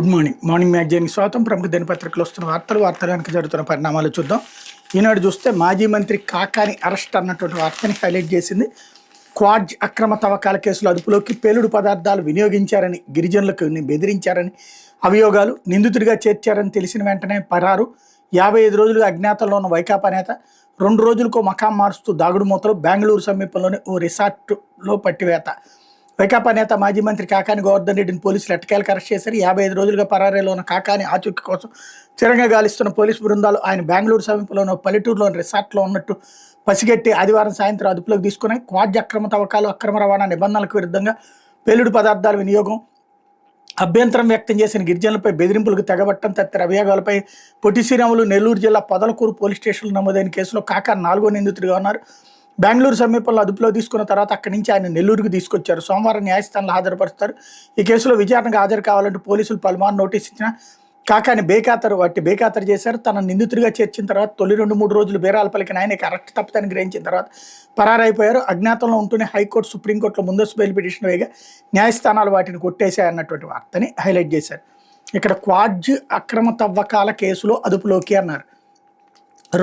Good morning. Morning మ్యాగజైన్కి స్వాగతం. ప్రముఖ దినపత్రికలు వస్తున్న వార్తలు వెనక జరుగుతున్న పరిణామాలు చూద్దాం. ఈనాడు చూస్తే మాజీ మంత్రి కాకాని అరెస్ట్ అన్నటువంటి వార్తని హైలైట్ చేసింది. క్వాడ్జ్ అక్రమ తవ్వకాల కేసులో అదుపులోకి పేలుడు పదార్థాలు వినియోగించారని, గిరిజనులకు బెదిరించారని అభియోగాలు, నిందితుడిగా చేర్చారని తెలిసిన వెంటనే పరారు. 55 రోజులుగా అజ్ఞాతంలో ఉన్న వైకాపా నేత 2 రోజులకో మకాం మారుస్తూ దాగుడు మూతలు. బెంగళూరు సమీపంలోని ఓ రిసార్ట్లో పట్టివేత. వైకాపా నేత మాజీ మంత్రి కాకాని గోవర్ధన్ రెడ్డిని పోలీసులు ఎట్టకేలకు అరెస్ట్ చేశారు. 55 రోజులుగా పరారీలో ఉన్న కాకాని ఆచూకీ కోసం చిరంగా గాలిస్తున్న పోలీసు బృందాలు ఆయన బెంగళూరు సమీపంలోని పల్లెటూరులోని రిసార్ట్లో ఉన్నట్టు పసిగట్టి ఆదివారం సాయంత్రం అదుపులోకి తీసుకున్నాయి. క్వాడ్జ్ అక్రమ తవ్వకాలు, అక్రమ రవాణా నిబంధనలకు విరుద్ధంగా పేలుడు పదార్థాల వినియోగం, అభ్యంతరం వ్యక్తం చేసిన గిరిజనులపై బెదిరింపులకు తెగబట్టడం తదితర అభియోగాలపై పొట్టి శ్రీరాములు, నెల్లూరు జిల్లా పొదలకూరు పోలీస్ స్టేషన్లో నమోదైన కేసులో కాకాని 4వ నిందితుడిగా ఉన్నారు. బెంగళూరు సమీపంలో అదుపులో తీసుకున్న తర్వాత అక్కడి నుంచి ఆయన నెల్లూరుకు తీసుకొచ్చారు. సోమవారం న్యాయస్థానంలో హాజరుపరుస్తారు. ఈ కేసులో విచారణకు హాజరు కావాలంటూ పోలీసులు పలుమార్లు నోటీస్ ఇచ్చిన కాకాని బేఖాతరు చేశారు. తన నిందితుడిగా చేర్చిన తర్వాత తొలి 2-3 రోజులు బేరాలు పలికిన ఆయనకి అరెస్ట్ తప్పుదని గ్రహించిన తర్వాత పరారైపోయారు. అజ్ఞాతంలో ఉంటూనే హైకోర్టు, సుప్రీంకోర్టులో ముందస్తు బెయిల్ పిటిషన్ వేయగా న్యాయస్థానాలు వాటిని కొట్టేశాయన్నటువంటి వార్తని హైలైట్ చేశారు. ఇక్కడ క్వాడ్జ్ అక్రమ తవ్వకాల కేసులో అదుపులోకి అన్నారు.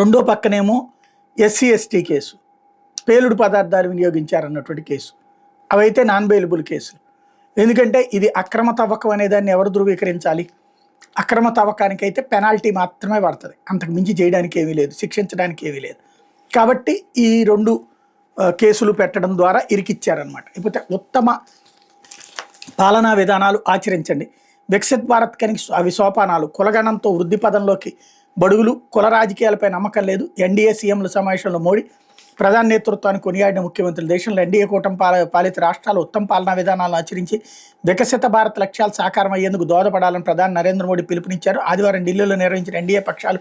రెండో పక్కనేమో SC/ST కేసు, పేలుడు పదార్థాలు వినియోగించారన్నటువంటి కేసు. అవైతే నాన్ బెయిలబుల్ కేసులు. ఎందుకంటే ఇది అక్రమ తవ్వకం అనేదాన్ని ఎవరు ధృవీకరించాలి? అక్రమ తవ్వకానికి అయితే పెనాల్టీ మాత్రమే పడుతుంది, అంతకు మించి చేయడానికి ఏమీ లేదు, శిక్షించడానికి ఏమీ లేదు. కాబట్టి ఈ 2 కేసులు పెట్టడం ద్వారా ఇరికిచ్చారనమాట. ఇకపోతే ఉత్తమ పాలనా విధానాలు ఆచరించండి, వికసిత్ భారత్ కనికి అవి సోపానాలు, కులగణంతో వృద్ధి పదంలోకి బడుగులు, కుల రాజకీయాలపై నమ్మకం లేదు. ఎన్డీఏ సీఎంల సమావేశంలో మోడీ ప్రధాన నేతృత్వాన్ని కొనియాడిన ముఖ్యమంత్రులు దేశంలో ఎన్డీఏ కూటమి పాలిత రాష్ట్రాలు ఉత్తమ పాలనా విధానాలను ఆచరించి వికసిత భారత్ లక్ష్యాలు సాకారం అయ్యేందుకు దోహదపడాలని ప్రధాని నరేంద్ర మోడీ పిలుపునిచ్చారు. ఆదివారం ఢిల్లీలో నిర్వహించిన ఎన్డీఏ పక్షాలు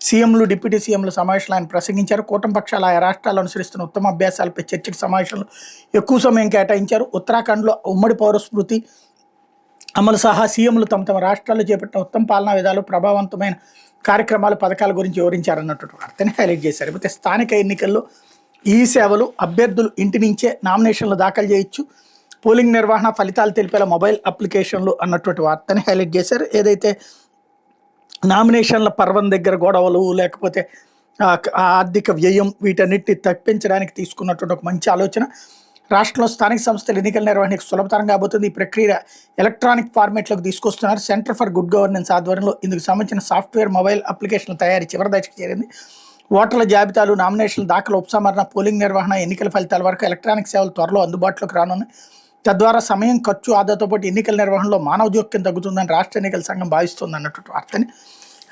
సీఎంలు, డిప్యూటీ సీఎంల సమావేశంలో ఆయన ప్రసంగించారు. కూటమి పక్షాలు ఆయా రాష్ట్రాలు అనుసరిస్తున్న ఉత్తమ అభ్యాసాలపై చర్చకు సమావేశంలో ఎక్కువ సమయం కేటాయించారు. ఉత్తరాఖండ్లో ఉమ్మడి పౌరస్మృతి అమలు సహా సీఎంలు తమ రాష్ట్రాల్లో చేపట్టిన ఉత్తమ పాలనా విధాలు, ప్రభావవంతమైన కార్యక్రమాలు, పథకాల గురించి వివరించారన్నటువంటి వార్తని హైలైట్ చేశారు. అయితే స్థానిక ఎన్నికల్లో ఈ సేవలు అభ్యర్థులు ఇంటి నుంచే నామినేషన్లు దాఖలు చేయొచ్చు, పోలింగ్ నిర్వహణ ఫలితాలు తెలిపేలా మొబైల్ అప్లికేషన్లు అన్నటువంటి వార్తని హైలైట్ చేశారు. ఏదైతే నామినేషన్ల పర్వం దగ్గర గొడవలు, లేకపోతే ఆర్థిక వ్యయం, వీటన్నిటిని తప్పించడానికి తీసుకున్నటువంటి ఒక మంచి ఆలోచన. రాష్ట్రంలో స్థానిక సంస్థల ఎన్నికల నిర్వహణకు సులభతరం కాబోతుంది. ఈ ప్రక్రియ ఎలక్ట్రానిక్ ఫార్మేట్లోకి తీసుకొస్తున్నారు. సెంటర్ ఫర్ గుడ్ గవర్నెన్స్ ఆధ్వర్యంలో ఇందుకు సంబంధించిన సాఫ్ట్వేర్, మొబైల్ అప్లికేషన్ల తయారీ చివరి దశకు చేరింది. ఓటర్ల జాబితాలు, నామినేషన్ల దాఖలు, ఉపసంహరణ, పోలింగ్ నిర్వహణ, ఎన్నికల ఫలితాల వరకు ఎలక్ట్రానిక్ సేవలు త్వరలో అందుబాటులోకి రానున్నాయి. తద్వారా సమయం, ఖర్చు, ఆదాతో పాటు ఎన్నికల నిర్వహణలో మానవ జోక్యం తగ్గుతుందని రాష్ట్ర ఎన్నికల సంఘం భావిస్తుంది అన్నటువంటి వార్తని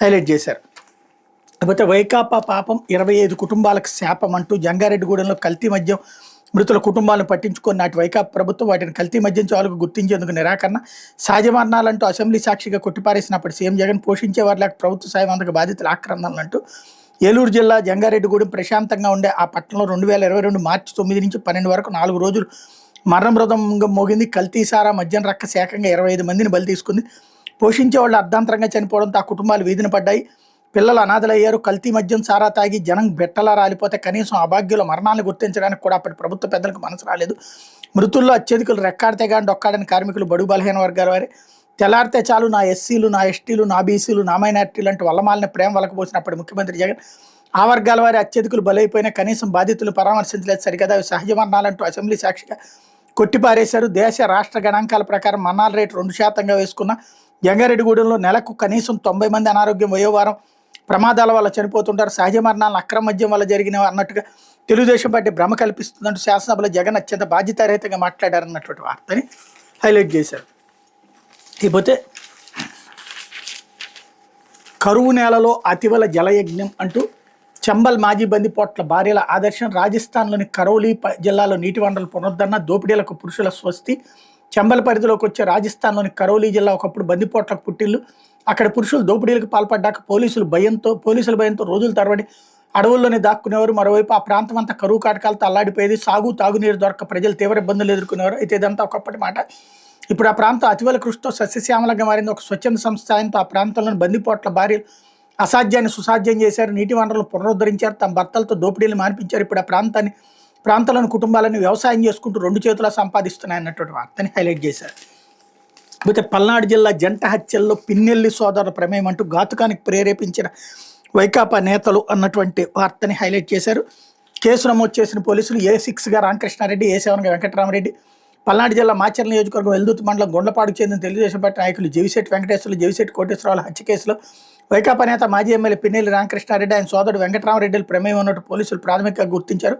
హైలైట్ చేశారు. కాకపోతే వైకాపా పాపం 25 కుటుంబాలకు శాపం అంటూ జంగారెడ్డిగూడెంలో కల్తీ మద్యం మృతుల కుటుంబాలను పట్టించుకొని నాటి వైకాపా ప్రభుత్వం వాటిని కల్తీ మద్యం చావులకు గుర్తించేందుకు నిరాకరణ, సహజ మరణాలంటూ అసెంబ్లీ సాక్షిగా కొట్టిపారేసినప్పుడు సీఎం జగన్ పోషించేవారు లేక ప్రభుత్వ సాయం అందక బాధితుల ఆక్రందనలంటూ ఏలూరు జిల్లా జంగారెడ్డిగూడెం ప్రశాంతంగా ఉండే ఆ పట్టణంలో 2022 మార్చి 9 నుంచి 12 వరకు 4 రోజులు మరణమృదంగా మోగింది. కల్తీ సారా, మద్యం రక్క శాఖంగా 25 మందిని బలి తీసుకుంది. పోషించే వాళ్ళు అర్ధాంతరంగా చనిపోవడంతో ఆ కుటుంబాలు వీధిన పడ్డాయి. పిల్లలు అనాథలయ్యారు. కల్తీ మద్యం సారా తాగి జనం బెట్టలా రాలిపోతే కనీసం అభాగ్యుల మరణాలను గుర్తించడానికి కూడా అప్పటి ప్రభుత్వ పెద్దలకు మనసు రాలేదు. మృతుల్లో అత్యధికులు రెక్కాడితే కానీ డొక్కాడని కార్మికులు, బడుగు బలహీన వర్గాల వారే. తెల్లారితే చాలు నా ఎస్సీలు, నా ఎస్టీలు, నా బీసీలు, నా మైనార్టీలు అంటూ వల్లమాలని ప్రేమ వలకపోసినప్పుడు ముఖ్యమంత్రి జగన్ ఆ వర్గాల వారి అత్యధికులు బలైపోయినా కనీసం బాధితులు పరామర్శించలేదు. సరికదా అవి సహజ మరణాలంటూ అసెంబ్లీ సాక్షిగా కొట్టిపారేశారు. దేశ రాష్ట్ర గణాంకాల ప్రకారం మరణాల రేటు 2% వేసుకున్న జంగారెడ్డిగూడెంలో నెలకు కనీసం 90 మంది అనారోగ్యం, వయోవారం ప్రమాదాల వల్ల చనిపోతుంటారు. సహజ మరణాలను అక్రమ మద్యం వల్ల జరిగినవి అన్నట్టుగా తెలుగుదేశం పార్టీ భ్రమ కల్పిస్తుందంటూ శాసనసభలో జగన్ అత్యంత బాధ్యతారహితంగా మాట్లాడారన్నటువంటి వార్తని హైలైట్ చేశారు. ఇకపోతే కరువు నేలలో అతివల జలయజ్ఞం అంటూ చంబల్ మాజీ బందిపోట్ల భార్యల ఆదర్శం. రాజస్థాన్లోని కరౌలీ జిల్లాలో నీటి వనరుల పునరుద్ధరణ, దోపిడీలకు పురుషుల స్వస్తి. చంబల్ పరిధిలోకి వచ్చే రాజస్థాన్లోని కరౌలీ జిల్లా ఒకప్పుడు బందిపోట్లకు పుట్టిల్లు. అక్కడ పురుషులు దోపిడీలకు పాల్పడ్డాక పోలీసుల భయంతో రోజుల తరబడి అడవుల్లోనే దాక్కునేవారు. మరోవైపు ఆ ప్రాంతం అంతా కరువు కాటకాలతో అల్లాడిపోయేది. తాగునీరు దొరక ప్రజలు తీవ్ర ఇబ్బందులు ఎదుర్కొనేవారు. అయితే ఇదంతా ఒకప్పటి మాట. ఇప్పుడు ఆ ప్రాంతం అతివల కృషితో సస్యశ్యామలంగా మారింది. ఒక స్వచ్ఛంద సంస్థ సాయంతో ఆ ప్రాంతంలోని బందిపోట్ల భార్యలు అసాధ్యాన్ని సుసాధ్యం చేశారు. నీటి వనరులు పునరుద్ధరించారు. తమ భర్తలతో దోపిడీలు మానిపించారు. ఇప్పుడు ఆ ప్రాంతంలోని కుటుంబాలను వ్యవసాయం చేసుకుంటూ 2 చేతులా సంపాదిస్తున్నాయన్నటువంటి వార్తని హైలైట్ చేశారు. అయితే పల్నాడు జిల్లా జంట హత్యల్లో పిన్నెల్లి సోదరుల ప్రమేయం అంటూ ఘాతుకానికి ప్రేరేపించిన వైకాపా నేతలు అన్నటువంటి వార్తని హైలైట్ చేశారు. కేసు నమోదు చేసిన పోలీసులు A6గా రామకృష్ణారెడ్డి, A7గా వెంకటరామరెడ్డి, పల్నాడు జిల్లా మాచర్ల నియోజకవర్గం వెల్దుర్తి మండలం గొండ్లపాడుకు చెందిన తెలుగుదేశం పార్టీ నాయకులు జవిశెట్టి వెంకటేశ్వర్లు, జవిశెట్టి కోటేశ్వరరావుల హత్య కేసులో వైకాపా నేత మాజీ ఎమ్మెల్యే పిన్నెల్లి రామకృష్ణారెడ్డి, ఆయన సోదరుడు వెంకటరామరెడ్డిల ప్రమేయం ఉన్నట్టు పోలీసులు ప్రాథమికంగా గుర్తించారు.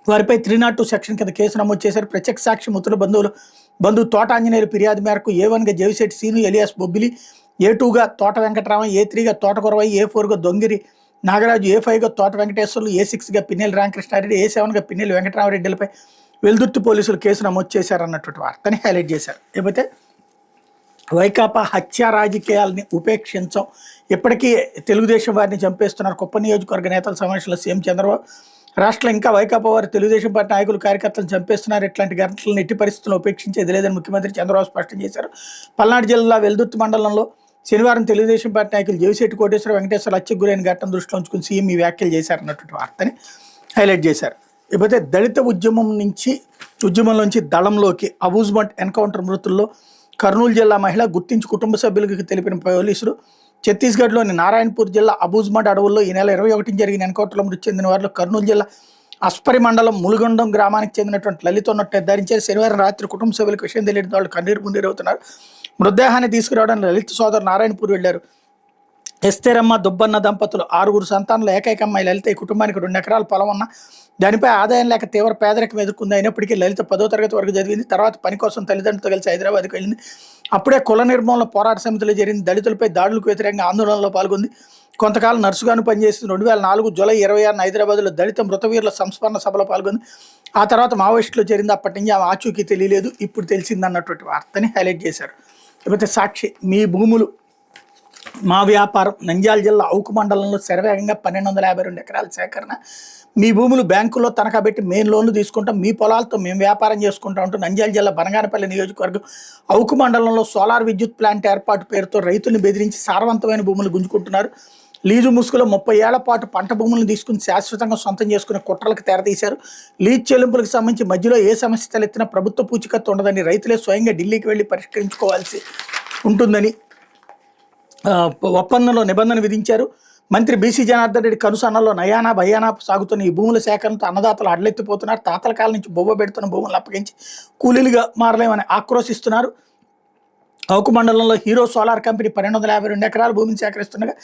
వారిపై 302 సెక్షన్ కింద కేసు నమోదు చేశారు. ప్రత్యక్ష సాక్షి ముత్తుల బంధువు తోట ఆంజనేయులు ఫిర్యాదు మేరకు A1గా జవిశెట్టి సీను ఎలియాస్ బొబ్బిలి, A2గా తోట వెంకటరామ, A3గా తోట కొరవయ్య, A4గా దొంగిరి నాగరాజు, A5గా తోట వెంకటేశ్వర్లు, A6గా పిన్నెల్లి రామకృష్ణారెడ్డి, A7గా పిన్నెల్లి వెంకటరామరెడ్డిలపై వెల్దుర్తి పోలీసులు కేసు నమోదు చేశారన్నటువంటి వార్తని హైలైట్ చేశారు. లేకపోతే వైకాపా హత్యా రాజకీయాలని ఉపేక్షించం, ఇప్పటికీ తెలుగుదేశం వారిని చంపేస్తున్నారు. కుప్ప నియోజకవర్గ నేతల సమావేశంలో సీఎం చంద్రబాబు, రాష్ట్రంలో ఇంకా వైకాపా వారు తెలుగుదేశం పార్టీ నాయకులు కార్యకర్తలను చంపేస్తున్నారు, ఇట్లాంటి ఘటనలను ఎట్టి పరిస్థితుల్లో ఉపేక్షించేది లేదని ముఖ్యమంత్రి చంద్రబాబు స్పష్టం చేశారు. పల్నాడు జిల్లా వెల్దుర్తి మండలంలో శనివారం తెలుగుదేశం పార్టీ నాయకులు జవిశెట్టి కోటేశ్వర వెంకటేశ్వర హత్యకు గురైన ఘటన దృష్టిలో ఉంచుకుని సీఎం ఈ వ్యాఖ్యలు చేశారన్నటువంటి వార్తని హైలైట్ చేశారు. ఇకపోతే దళిత ఉద్యమంలోంచి దళంలోకి అబూజ్మెంట్ ఎన్కౌంటర్ మృతుల్లో కర్నూలు జిల్లా మహిళ గుర్తించి కుటుంబ సభ్యులకు తెలిపిన పోలీసులు, ఛత్తీస్గఢ్లోని నారాయణపూర్ జిల్లా అబూజ్మండ్ అడవుల్లో ఈ నెల 21 జరిగిన ఎన్కౌంటర్లో మృతి చెందిన వారిలో కర్నూలు జిల్లా అస్పరి మండలం ములుగొండం గ్రామానికి చెందినటువంటి లలిత ఉన్నట్టు నిర్ధారించారు. శనివారం రాత్రి కుటుంబ సభ్యులకు విషయం తెలియడం వాళ్ళు కన్నీరు ముందరవుతున్నారు. మృతదేహాన్ని తీసుకురావడానికి లలిత సోదరు నారాయణపూర్ వెళ్లారు. ఎస్తేరమ్మ, దుబ్బన్న దంపతులు 6 సంతానంలో ఏకైక అమ్మాయి లలిత. ఈ కుటుంబానికి 2 ఎకరాల పొలం ఉన్న దానిపై ఆదాయం లేక తీవ్ర పేదరికం ఎదుర్కొంది. అయినప్పటికీ లలిత 10వ తరగతి వరకు చదివింది. తర్వాత పని కోసం తల్లిదండ్రులతో కలిసి హైదరాబాద్కి వెళ్ళింది. అప్పుడే కుల నిర్మూలన పోరాట సమితిలో జరిగింది. దళితులపై దాడులకు వ్యతిరేకంగా ఆందోళనలో పాల్గొంది. కొంతకాలం నర్సుగాను పనిచేసింది. 2004 జూలై 26న హైదరాబాద్లో దళిత మృతవీరుల సంస్మరణ సభలో పాల్గొంది. ఆ తర్వాత మావోయిస్టులో చేరింది. అప్పటి నుంచి ఆమె ఆచూకీ తెలియలేదు, ఇప్పుడు తెలిసిందన్నటువంటి వార్తని హైలైట్ చేశారు. లేకపోతే సాక్షి, మీ భూములు మా వ్యాపారం, నంద్యాల జిల్లా అవుకు మండలంలో శరవేగంగా 1252 ఎకరాల సేకరణ. మీ భూములు బ్యాంకుల్లో తనఖా పెట్టి మేము లోన్లు తీసుకుంటాం, మీ పొలాలతో మేము వ్యాపారం చేసుకుంటాం అంటూ నంద్యాల జిల్లా బనగానపల్లి నియోజకవర్గం అవుకు మండలంలో సోలార్ విద్యుత్ ప్లాంట్ ఏర్పాటు పేరుతో రైతుల్ని బెదిరించి సారవంతమైన భూములు గుంజుకుంటున్నారు. లీజు ముసుగులో 30 ఏళ్ల పాటు పంట భూములను తీసుకుని శాశ్వతంగా సొంతం చేసుకునే కుట్రలకు తెరతీశారు. లీజ్ చెల్లింపులకు సంబంధించి మధ్యలో ఏ సమస్య తలెత్తినా ప్రభుత్వ పూచికత్తు ఉండదని, రైతులే స్వయంగా ఢిల్లీకి వెళ్లి పరిష్కరించుకోవాల్సి ఉంటుందని ఒప్పందంలో నిబంధన విధించారు. మంత్రి బీసీ జనార్దన్ రెడ్డి కనుసన్నల్లో నయానా భయానా సాగుతున్న ఈ భూముల సేకరణతో అన్నదాతలు అడ్లెత్తిపోతున్నారు. తాతల కాలం నుంచి బొవ్వ పెడుతున్న భూములను అప్పగించి కూలీలుగా మారలేమని ఆక్రోశిస్తున్నారు. అవుకు మండలంలో హీరో సోలార్ కంపెనీ 1252 ఎకరాల భూమిని సేకరిస్తుండగా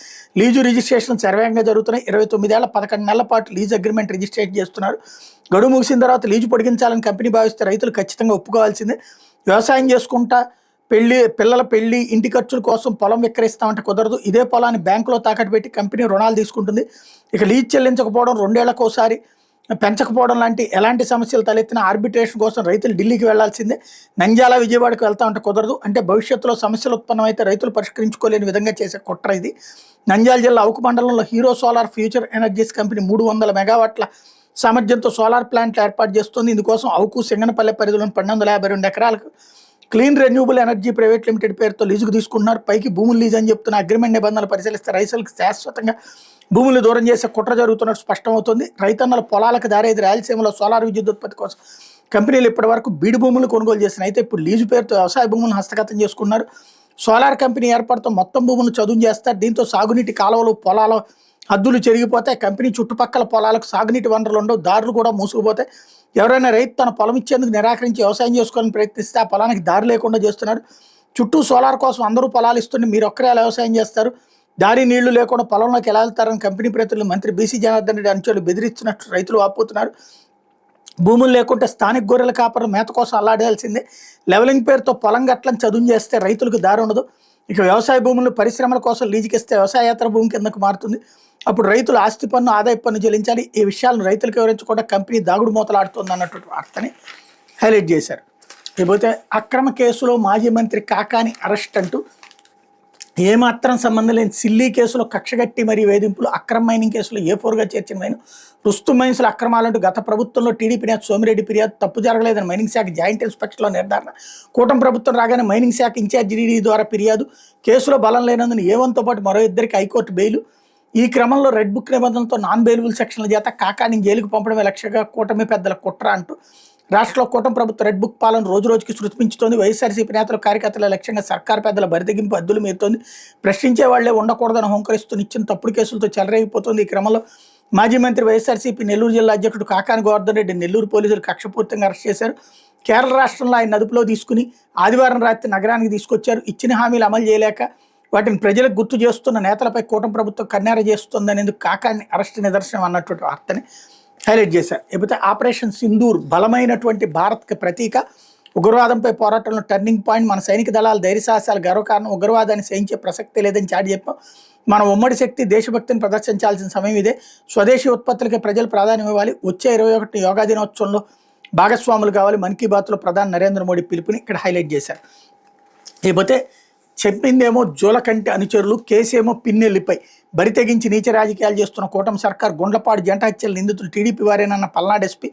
లీజు రిజిస్ట్రేషన్ సర్వేగంగా జరుగుతున్నాయి. 29 ఏళ్ల 11 నెలల పాటు లీజ్ అగ్రిమెంట్ రిజిస్ట్రేట్ చేస్తున్నారు. గడువు ముగిసిన తర్వాత లీజు పొడిగించాలని కంపెనీ భావిస్తే రైతులు ఖచ్చితంగా ఒప్పుకోవాల్సిందే. వ్యవసాయం చేసుకుంటా పిల్లల పెళ్లి, ఇంటి ఖర్చుల కోసం పొలం విక్రయిస్తామంటే కుదరదు. ఇదే పొలాన్ని బ్యాంకులో తాకట్టు పెట్టి కంపెనీ రుణాలు తీసుకుంటుంది. ఇక లీజ్ చెల్లించకపోవడం, 2 ఏళ్లకోసారి పెంచకపోవడం లాంటి ఎలాంటి సమస్యలు తలెత్తిన ఆర్బిట్రేషన్ కోసం రైతులు ఢిల్లీకి వెళ్లాల్సిందే. నంద్యాల, విజయవాడకు వెళ్తామంటే కుదరదు. అంటే భవిష్యత్తులో సమస్యలు ఉత్పన్నమైతే రైతులు పరిష్కరించుకోలేని విధంగా చేసే కుట్ర ఇది. నంద్యాల జిల్లా అవుకు మండలంలో hero solar future energies company 300 మెగావాట్ల సామర్థ్యంతో సోలార్ ప్లాంట్లు ఏర్పాటు చేస్తుంది. ఇందుకోసం అవుకు, సింగనపల్లె పరిధిలోని 1252 ఎకరాలకు clean renewable energy private limited పేరుతో లీజుకు తీసుకుంటున్నారు. పైకి భూములు లీజ్ అని చెప్తున్న అగ్రిమెంట్ నిబంధనలు పరిశీలిస్తే రైతులకు శాశ్వతంగా భూములు దూరం చేసే కుట్ర జరుగుతున్నట్టు స్పష్టమవుతుంది. రైతన్నల పొలాలకు దారేది రాయలసీమలో సోలార్ విద్యుత్ ఉత్పత్తి కోసం కంపెనీలు ఇప్పటి వరకు బీడు భూములు కొనుగోలు చేసిన అయితే ఇప్పుడు లీజు పేరుతో వ్యవసాయ భూములను హస్తగతం చేసుకున్నారు. సోలార్ కంపెనీ ఏర్పాటుతో మొత్తం భూములను చదువు చేస్తారు. దీంతో సాగునీటి కాలువలు, పొలాల హద్దులు చెరిగిపోతాయి. కంపెనీ చుట్టుపక్కల పొలాలకు సాగునీటి వనరులు ఉండవు, దారులు కూడా మూసుకుపోతాయి. ఎవరైనా రైతు తన పొలం ఇచ్చేందుకు నిరాకరించి వ్యవసాయం చేసుకోవాలని ప్రయత్నిస్తే ఆ పొలానికి దారి లేకుండా చేస్తున్నారు. చుట్టూ సోలార్ కోసం అందరూ పొలాలు ఇస్తుంటే మీరు ఒక్కరే ఎలా వ్యవసాయం చేస్తారు? దారి నీళ్లు లేకుండా పొలంలోకి ఎలా వెళ్తారని కంపెనీ ప్రతినిధులు మంత్రి బీసీ జనార్దన్ రెడ్డి అనుచరులు బెదిరిస్తున్నట్టు రైతులు వాపోతున్నారు. భూములు లేకుంటే స్థానిక గొర్రెల కాపర్లు మేత కోసం అల్లాడాల్సిందే. లెవలింగ్ పేరుతో పొలం గట్లను చదువు చేస్తే రైతులకు దారి ఉండదు. ఇక వ్యవసాయ భూములను పరిశ్రమల కోసం లీజుకిస్తే వ్యవసాయేతర భూమి కిందకు మారుతుంది. అప్పుడు రైతులు ఆస్తి పన్ను, ఆదాయ పన్ను చెల్లించాలి. ఈ విషయాలను రైతులకు వివరించకుండా కంపెనీ దాగుడు మూతలాడుతుంది అన్నటువంటి వార్తని హైలైట్ చేశారు. ఇకపోతే అక్రమ కేసులో మాజీ మంత్రి కాకాని అరెస్ట్ అంటూ ఏమాత్రం సంబంధం లేని సిల్లీ కేసులో కక్షగట్టి మరియు వేధింపులు, అక్రమ మైనింగ్ కేసులో A4గా చేర్చిన మైను, రుస్తు మైన్స్ల అక్రమాలంటూ గత ప్రభుత్వంలో టీడీపీ నేత సోమిరెడ్డి ఫిర్యాదు, తప్పు జరగలేదని మైనింగ్ శాఖ జాయింట్ ఇన్స్పెక్టర్లో నిర్ధారణ, కూటమి ప్రభుత్వం రాగానే మైనింగ్ శాఖ ఇన్ఛార్జ్ డీడీ ద్వారా ఫిర్యాదు, కేసులో బలం లేనందున A1తో పాటు మరో 2కి హైకోర్టు బెయిలు. ఈ క్రమంలో రెడ్ బుక్ నిబంధనలతో నాన్ బెయిలబుల్ సెక్షన్ల చేత కాకాని జైలుకు పంపడమే లక్ష్యంగా కూటమి పెద్దల కుట్ర అంటూ రాష్ట్రంలో కూటమి ప్రభుత్వం రెడ్ బుక్ పాలన రోజు రోజుకి శృతిమించుతోంది. వైఎస్ఆర్సీపీ నేతలు కార్యకర్తల లక్ష్యంగా సర్కార్ పెద్దల బరితెగింపు అద్దులు మీరుతోంది. ప్రశ్నించే వాళ్లే ఉండకూడదని హోంకరిస్తూ నిత్యం తప్పుడు కేసులతో చెలరేగిపోతుంది. ఈ క్రమంలో మాజీ మంత్రి వైఎస్ఆర్సీపీ నెల్లూరు జిల్లా అధ్యక్షుడు కాకాని గోవర్ధన్ రెడ్డి నెల్లూరు పోలీసులు కక్షపూర్తంగా అరెస్ట్ చేశారు. కేరళ రాష్ట్రంలో ఆయన అదుపులో తీసుకుని ఆదివారం రాత్రి నగరానికి తీసుకొచ్చారు. ఇచ్చిన హామీలు అమలు చేయలేక వాటిని ప్రజలకు గుర్తు చేస్తున్న నేతలపై కూటమి ప్రభుత్వం కన్నెర చేస్తుందనేందుకు కాకాని అరెస్ట్ నిదర్శనం అన్నటువంటి వార్తని హైలైట్ చేశారు. లేకపోతే ఆపరేషన్ సింధూర్ బలమైనటువంటి భారత్కి ప్రతీక, ఉగ్రవాదంపై పోరాటంలో టర్నింగ్ పాయింట్, మన సైనిక దళాల ధైర్యసాహసాలు గర్వకారణం, ఉగ్రవాదాన్ని సహించే ప్రసక్తి లేదని చాటి చెప్పాం. మన ఉమ్మడి శక్తి దేశభక్తిని ప్రదర్శించాల్సిన సమయం ఇదే. స్వదేశీ ఉత్పత్తులకి ప్రజలు ప్రాధాన్యం ఇవ్వాలి. వచ్చే 21 యోగా దినోత్సవంలో భాగస్వాములు కావాలి. మన్ కీ బాత్లో ప్రధాని నరేంద్ర మోడీ పిలుపుని ఇక్కడ హైలైట్ చేశారు. లేకపోతే చెప్పిందేమో జోలకంటి అనుచరులు, కేసేమో పిన్నెల్లిపై బరి తెగించి నీచ రాజకీయాలు చేస్తున్న కూటమి సర్కార్, గుండ్లపాడు జంట హత్యల నిందితులు టీడీపీ వారేనన్న పల్నాడు ఎస్పీ,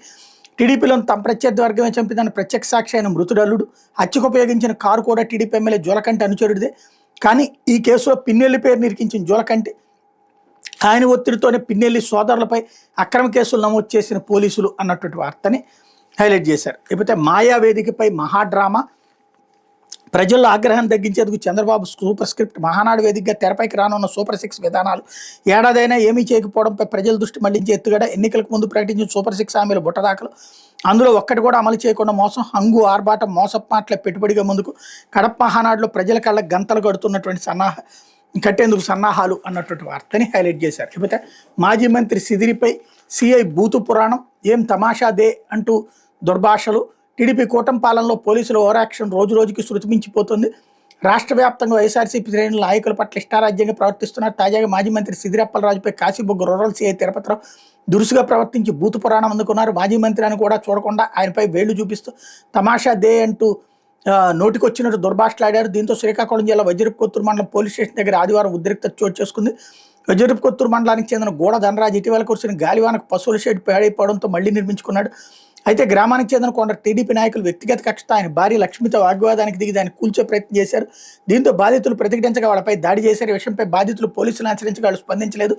టీడీపీలోని తమ ప్రత్యర్థి వర్గమే చంపిందన్న ప్రత్యక్ష సాక్షి అయిన మృతుడల్లుడు, హత్యకు ఉపయోగించిన కారు కూడా టీడీపీ ఎమ్మెల్యే జోలకంటి అనుచరుడిదే. కానీ ఈ కేసులో పిన్నెల్లి పేరు నిరికించిన జోలకంటి, ఆయన ఒత్తిడితోనే పిన్నెల్లి సోదరులపై అక్రమ కేసులు నమోదు చేసిన పోలీసులు అన్నటువంటి వార్తని హైలైట్ చేశారు. లేకపోతే మాయా వేదికపై మహాడ్రామా, ప్రజల్లో ఆగ్రహం తగ్గించేందుకు చంద్రబాబు సూపర్ స్క్రిప్ట్, మహానాడు వేదికగా తెరపైకి రానున్న సూపర్ 6 విధానాలు, ఏడాదైనా ఏమీ చేయకపోవడంపై ప్రజల దృష్టి మళ్లించే ఎత్తుగడ, ఎన్నికలకు ముందు ప్రకటించిన సూపర్ 6 హామీలు బుట్టదాఖలు, అందులో ఒక్కటి కూడా అమలు చేయకుండా మోసం, హంగు ఆర్భాటం, మోసపు మాటల పెట్టుబడిగా ముందుకు, కడప మహానాడులో ప్రజల కళ్ళకు గంతలు కడుతున్నటువంటి కట్టేందుకు సన్నాహాలు అన్నటువంటి వార్తని హైలైట్ చేశారు. లేకపోతే మాజీ మంత్రి సిదిరిపై సిఐ బూతు పురాణం, ఏం తమాషా దే అంటూ దుర్భాషలు, టీడీపీ కూటమి పాలనలో పోలీసుల ఓవరాక్షన్ రోజు రోజుకి శృతిమించిపోతుంది. రాష్ట్ర వ్యాప్తంగా వైఎస్ఆర్సీపీ శ్రేణుల నాయకుల పట్ల ఇష్టారాజ్యంగా ప్రవర్తిస్తున్నారు. తాజాగా మాజీ మంత్రి సిదిరప్పలరాజుపై కాశీబొగ్గ రూరల్ సీఐ తిరుపతిరావు దురుసుగా ప్రవర్తించి బూతు పురాణం అందుకున్నారు. మాజీ మంత్రి అని కూడా చూడకుండా ఆయనపై వేళ్లు చూపిస్తూ తమాషా దే అంటూ నోటికొచ్చినట్టు దుర్భాషలాడారు. దీంతో శ్రీకాకుళం జిల్లా వజ్రపు కొత్తూరు మండలం పోలీస్ స్టేషన్ దగ్గర ఆదివారం ఉద్రిక్తత చోటు చేసుకుంది. వజ్రపు కొత్తూరు మండలానికి చెందిన గోడ ధనరాజు ఇటీవల కురిసిన గాలివానకు పశువుల షెడ్ పాడైపోవడంతో మళ్లీ నిర్మించుకున్నాడు. అయితే గ్రామానికి చెందిన కొందరు టీడీపీ నాయకులు వ్యక్తిగత కక్షతో ఆయన భార్య లక్ష్మితో వాగ్వాదానికి దిగి దాన్ని కూల్చే ప్రయత్నం చేశారు. దీంతో బాధితులు ప్రతిఘటించగా వాళ్ళపై దాడి చేశారు. ఈ విషయంపై బాధితులు పోలీసులను ఆచరించగా వాళ్ళు స్పందించలేదు.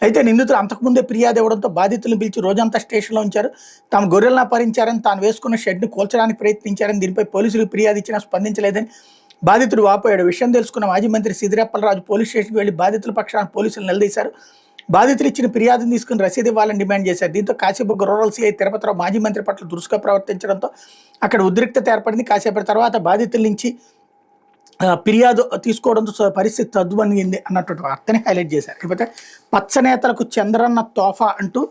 అయితే నిందితులు అంతకుముందే ఫిర్యాదు ఇవ్వడంతో బాధితులను పిలిచి రోజంతా స్టేషన్లో ఉంచారు. తాము గొర్రెలను అపహరించారని, తాను వేసుకున్న షెడ్ను కూల్చడానికి ప్రయత్నించారని, దీనిపై పోలీసులకు ఫిర్యాదు ఇచ్చినా స్పందించలేదని బాధితుడు వాపోయాడు. విషయం తెలుసుకున్న మాజీ మంత్రి సిదిరప్పలరాజు పోలీస్ స్టేషన్కి వెళ్లి బాధితుల పక్షాన పోలీసులు నిలదీశారు. బాధితులు ఇచ్చిన ఫిర్యాదును తీసుకుని రసీదు ఇవ్వాలని డిమాండ్ చేశారు. దీంతో కాశీబొగ్గ రూరల్ సీఐ తిరుపతిరావు మాజీ మంత్రి పట్ల దురుసుగా ప్రవర్తించడంతో అక్కడ ఉద్రిక్తత ఏర్పడింది. కాసేపటి తర్వాత బాధితుల నుంచి ఫిర్యాదు తీసుకోవడంతో పరిస్థితి తద్దుమనిగింది అన్నటువంటి వార్తని హైలైట్ చేశారు. లేకపోతే పచ్చ నేతలకు చంద్రన్న తోఫా అంటూ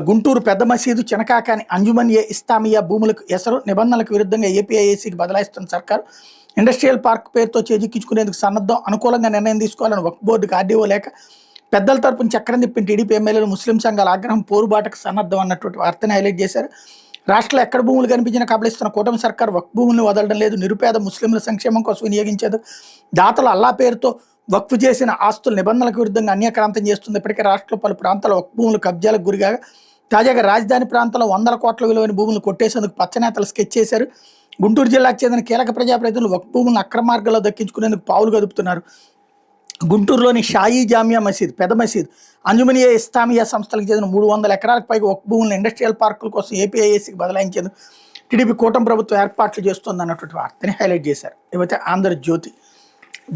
గుంటూరు పెద్ద మసీదు చినకాకాని అంజుమన్ ఇస్లామియా భూములకు ఎసరు, నిబంధనలకు విరుద్ధంగా ఏపీఐఏసీకి బదలాయిస్తున్న సర్కారు, ఇండస్ట్రియల్ పార్క్ పేరుతో చేజిక్కించుకునేందుకు సన్నద్ధం, అనుకూలంగా నిర్ణయం తీసుకోవాలని వక్ఫ్ బోర్డుకు ఆర్డీఓ లేక, పెద్దల తరపున చక్రం తిప్పిన టీడీపీ ఎమ్మెల్యేలు, ముస్లిం సంఘాల ఆగ్రహం, పోరుబాటకు సన్నద్ధం అన్నటువంటి వార్తని హైలైట్ చేశారు. రాష్ట్రంలో ఎక్కడ భూములు కనిపించినా కబలిస్తున్న కూటమి సర్కార్ వక్ఫ్ భూములను వదలడం లేదు. నిరుపేద ముస్లింల సంక్షేమం కోసం వినియోగించేది దాతలు అల్లా పేరుతో వక్ఫ్ చేసిన ఆస్తుల నిబంధనలకు విరుద్ధంగా అన్యాక్రాంతం చేస్తుంది. ఇప్పటికే రాష్ట్రంలో పలు ప్రాంతాల వక్ఫ్ భూములు కబ్జాలకు గురిగా, తాజాగా రాజధాని ప్రాంతంలో 100 కోట్ల విలువైన భూములు కొట్టేసేందుకు పచ్చనేతలు స్కెచ్ చేశారు. గుంటూరు జిల్లాకు చెందిన కీలక ప్రజాప్రతినిధులు వక్ఫ్ భూములను అక్రమ మార్గాల్లో దక్కించుకునేందుకు పావులు కదుపుతున్నారు. గుంటూరులోని షాయీ జామియా మసీద్, పెద్ద మసీద్, అంజుమనియా ఇస్లామియా సంస్థలకు చెందిన 300 ఎకరాలకు పైగా వక్ఫ్ భూములను ఇండస్ట్రియల్ పార్కుల కోసం ఏపీఐఏసీకి బదలాయించేందుకు టీడీపీ కూటమి ప్రభుత్వం ఏర్పాట్లు చేస్తోంది అన్నటువంటి వార్తని హైలైట్ చేశారు. ఏవైతే ఆంధ్రజ్యోతి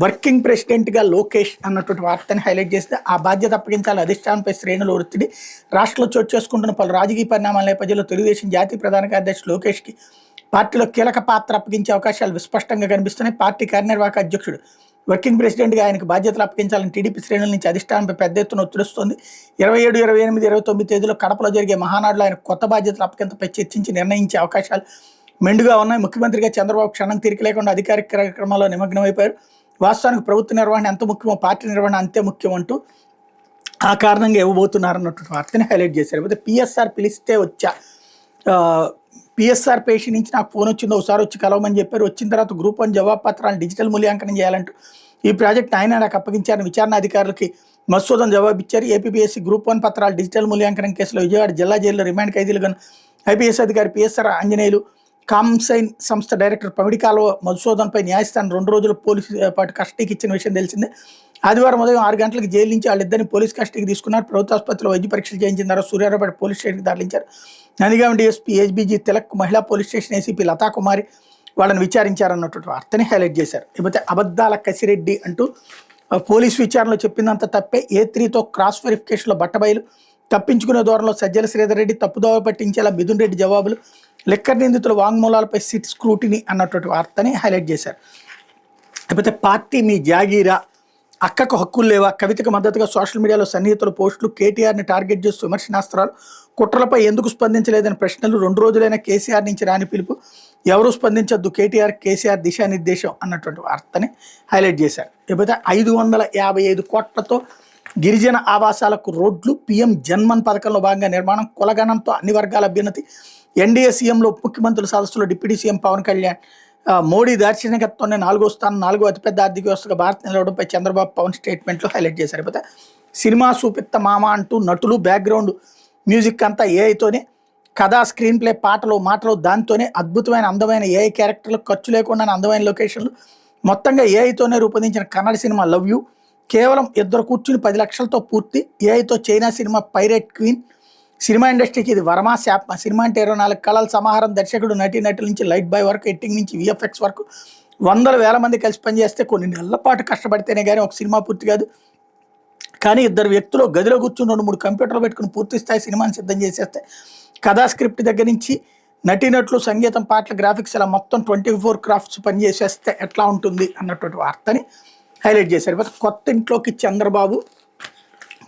వర్కింగ్ ప్రెసిడెంట్గా లోకేష్ అన్నటువంటి వార్తని హైలైట్ చేస్తే ఆ బాధ్యత అప్పగించాలి అధిష్టానంపై శ్రేణుల ఒత్తిడి, రాష్ట్రంలో చోటు చేసుకుంటున్న పలు రాజకీయ పరిణామాల నేపథ్యంలో తెలుగుదేశం జాతీయ ప్రధాన కార్యదర్శి లోకేష్కి పార్టీలో కీలక పాత్ర అప్పగించే అవకాశాలు విస్పష్టంగా కనిపిస్తున్నాయి. పార్టీ కార్యనిర్వాహక అధ్యక్షుడు వర్కింగ్ ప్రెసిడెంట్గా ఆయనకు బాధ్యతలు అప్పగించాలని టీడీపీ శ్రేణుల నుంచి అధిష్టానంపై పెద్ద ఎత్తున ఒత్తిడిస్తోంది. 27, 28, 29 తేదీలో కడపలో జరిగే మహానాడులో ఆయన కొత్త బాధ్యతల అప్పగింతపై చర్చించి నిర్ణయించే అవకాశాలు మెండుగా ఉన్నాయి. ముఖ్యమంత్రిగా చంద్రబాబు క్షణం తీరిక లేకుండా అధికారిక కార్యక్రమాల్లో నిమగ్నమైపోయారు. వాస్తవానికి ప్రభుత్వ నిర్వహణ ఎంత ముఖ్యమో పార్టీ నిర్వహణ అంతే ముఖ్యం అంటూ ఆ కారణంగా ఇవ్వబోతున్నారు అన్నటువంటి వార్తని హైలైట్ చేశారు. అయితే పిఎస్ఆర్ పిలిస్తే వచ్చా, పిఎస్ఆర్ పేషి నుంచి నాకు ఫోన్ వచ్చిందో ఒకసారి వచ్చి కలవమని చెప్పారు. వచ్చిన తర్వాత గ్రూప్ 1 జవాబు పత్రాలను డిజిటల్ మూల్యాంకనం చేయాలంటూ ఈ ప్రాజెక్ట్ ఆయన నాకు అప్పగించారని విచారణ అధికారులకి మసూదన్ జవాబిచ్చారు. ఏపీఎస్సీ గ్రూప్ 1 పత్రాలు డిజిటల్ మూల్యాంకనం కేసులో విజయవాడ జిల్లా జైల్లో రిమాండ్ ఖైదీలుగా ఐపీఎస్ అధికారి పిఎస్ఆర్ ఆంజనేయులు కామ్సైన్ సంస్థ డైరెక్టర్ పమిడికాల మధుసూదన్పై న్యాయస్థానం 2 రోజులు పోలీసు పాటు కస్టడీకి ఇచ్చిన విషయం తెలిసిందే. ఆదివారం ఉదయం 6 గంటలకు జైలు నుంచి వాళ్ళిద్దరిని పోలీస్ కస్టడీకి తీసుకున్నారు. ప్రభుత్వ ఆసుపత్రిలో వైద్య పరీక్షలు చేయించిన తర్వాత సూర్యారావుపేట పోలీస్ స్టేషన్కి తరలించారు. నందిగామ డీఎస్పీ హెచ్బీజీ తిలక్, మహిళా పోలీస్ స్టేషన్ ఏసీపీ లతాకుమారి వాళ్ళని విచారించారన్నటువంటి వార్తని హైలైట్ చేశారు. ఇకపోతే అబద్ధాల కసిరెడ్డి అంటూ పోలీస్ విచారణలో చెప్పిందంత తప్పే, A3తో క్రాస్ వెరిఫికేషన్లో బట్టబయలు, తప్పించుకునే దూరంలో సజ్జల శ్రీధర్ రెడ్డి, తప్పుదోవ పట్టించేలా మిథున్ రెడ్డి జవాబులు, లిక్కర్ నిందితుల వాంగ్మూలాలపై సిట్ స్క్రూటినీ అన్నటువంటి వార్తని హైలైట్ చేశారు. లేకపోతే పార్టీ మీ జాగీరా, అక్కకు హక్కులు లేవా, కవితకు మద్దతుగా సోషల్ మీడియాలో సన్నిహితుల పోస్టులు, కేటీఆర్ని టార్గెట్ చేస్తూ విమర్శనాస్త్రాలు, కుట్రలపై ఎందుకు స్పందించలేదని ప్రశ్నలు, 2 రోజులైన కేసీఆర్ నుంచి రాని పిలుపు, ఎవరు స్పందించొద్దు, కేసీఆర్ దిశానిర్దేశం అన్నటువంటి వార్తని హైలైట్ చేశారు. లేకపోతే 555 కోట్లతో గిరిజన ఆవాసాలకు రోడ్లు, పీఎం జన్మన్ పథకంలో భాగంగా నిర్మాణం, కులగణంతో అన్ని వర్గాల అభ్యున్నతి, ఎన్డీఏ సీఎంలో ముఖ్యమంత్రుల సదస్సులో డిప్యూటీ సీఎం పవన్ కళ్యాణ్, మోడీ దార్శనికత్వంలో 4వ స్థానం, 4వ అతిపెద్ద ఆర్థిక వ్యవస్థగా భారత్ నిలవడంపై చంద్రబాబు పవన్ స్టేట్మెంట్లు హైలైట్ చేశారు. లేకపోతే సినిమా సూపిత్త మామ అంటూ నటులు, బ్యాక్గ్రౌండ్ మ్యూజిక్ అంతా ఏఐతోనే, కథా స్క్రీన్ ప్లే, పాటలు మాటలు దాంతోనే, అద్భుతమైన అందమైన ఏఐ క్యారెక్టర్లు, ఖర్చు లేకుండా అందమైన లొకేషన్లు, మొత్తంగా ఏఐతోనే రూపొందించిన కన్నడ సినిమా లవ్ యూ, కేవలం 2 కూర్చుని 10 లక్షలతో పూర్తి, ఏఐతో China cinema pirate queen, cinema ఇండస్ట్రీకి ఇది వరమా శాపమా, సినిమా అంటే 24 కళల సమాహారం, దర్శకుడు నటుల నుంచి లైట్ బాయ్ వరకు, ఎడిటింగ్ నుంచి విఎఫ్ఎక్స్ వరకు వందల వేల మంది కలిసి పనిచేస్తే కొన్ని నెలల పాటు కష్టపడితేనే కానీ ఒక సినిమా పూర్తి కాదు. కానీ 2 వ్యక్తులు గదిలో కూర్చుని 2-3 కంప్యూటర్లు పెట్టుకుని పూర్తి స్థాయి సినిమాని సిద్ధం చేసేస్తే, కథా స్క్రిప్ట్ దగ్గర నుంచి నటులు, సంగీతం, పాటలు, గ్రాఫిక్స్ ఇలా మొత్తం 24 క్రాఫ్ట్స్ పనిచేసేస్తే ఎట్లా ఉంటుంది అన్నటువంటి వార్తని హైలైట్ చేశారు. కొత్త ఇంట్లోకి చంద్రబాబు,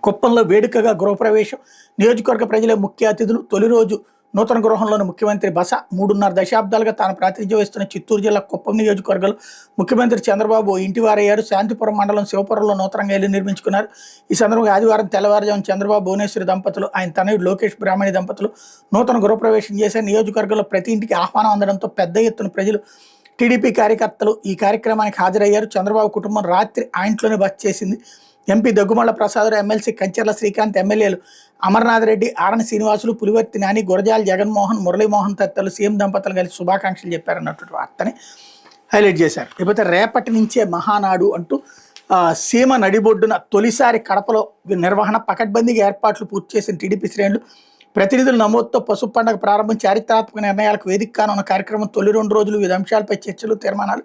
కుప్పంలో వేడుకగా గృహప్రవేశం, నియోజకవర్గ ప్రజలే ముఖ్య అతిథులు, తొలి రోజు నూతన గృహంలోని ముఖ్యమంత్రి బస, 3.5 దశాబ్దాలుగా తాను ప్రాతినిధ్యం వహిస్తున్న చిత్తూరు జిల్లా కుప్పం నియోజకవర్గంలో ముఖ్యమంత్రి చంద్రబాబు ఇంటివారయ్యారు. శాంతిపురం మండలం శివపురంలో నూతనంగా ఇల్లు నిర్మించుకున్నారు. ఈ సందర్భంగా ఆదివారం తెల్లవారుజామున చంద్రబాబు, భువనేశ్వరి దంపతులు, ఆయన తనయుడు లోకేష్ బ్రాహ్మణి దంపతులు నూతన గృహప్రవేశం చేశారు. నియోజకవర్గంలో ప్రతి ఇంటికి ఆహ్వానం అందడంతో పెద్ద ఎత్తున ప్రజలు, టీడీపీ కార్యకర్తలు ఈ కార్యక్రమానికి హాజరయ్యారు. చంద్రబాబు కుటుంబం రాత్రి ఆ ఇంట్లోనే బస చేసింది. ఎంపీ దగ్గుమళ్ల ప్రసాదరావు, ఎమ్మెల్సీ కంచెర్ల శ్రీకాంత్, ఎమ్మెల్యేలు అమర్నాథ్ రెడ్డి, ఆరణ శ్రీనివాసులు, పులివర్తి నాని, గురజాల జగన్మోహన్, మురళీమోహన్ తదితరులు సీఎం దంపతులు కలిసి శుభాకాంక్షలు చెప్పారన్నటువంటి వార్తని హైలైట్ చేశారు. లేకపోతే రేపటి నుంచే మహానాడు అంటూ సీమ నడిబొడ్డున తొలిసారి కడపలో నిర్వహణ, పకడ్బందీగా ఏర్పాట్లు పూర్తి చేసిన టీడీపీ శ్రేణులు, ప్రతినిధుల నమోదుతో పసుపు పండుగ ప్రారంభం, చారిత్రాత్మక నిర్ణయాలకు వేదిక కానున్న కార్యక్రమం, తొలి 2 రోజులు వివిధ అంశాలపై చర్చలు, తీర్మానాలు,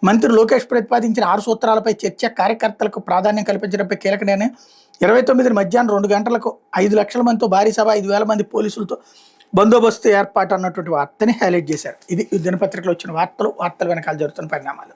మంత్రి లోకేష్ ప్రతిపాదించిన 6 సూత్రాలపై చర్చ, కార్యకర్తలకు ప్రాధాన్యం కల్పించడంపై కీలక నిర్ణయం, 29 మధ్యాహ్నం 2 గంటలకు 5 లక్షల మందితో భారీ సభ, 5,000 మంది పోలీసులతో బందోబస్తు ఏర్పాటు అన్నటువంటి వార్తని హైలైట్ చేశారు. ఇది దినపత్రికలో వచ్చిన వార్తలు వెనకాల జరుగుతున్న పరిణామాలు.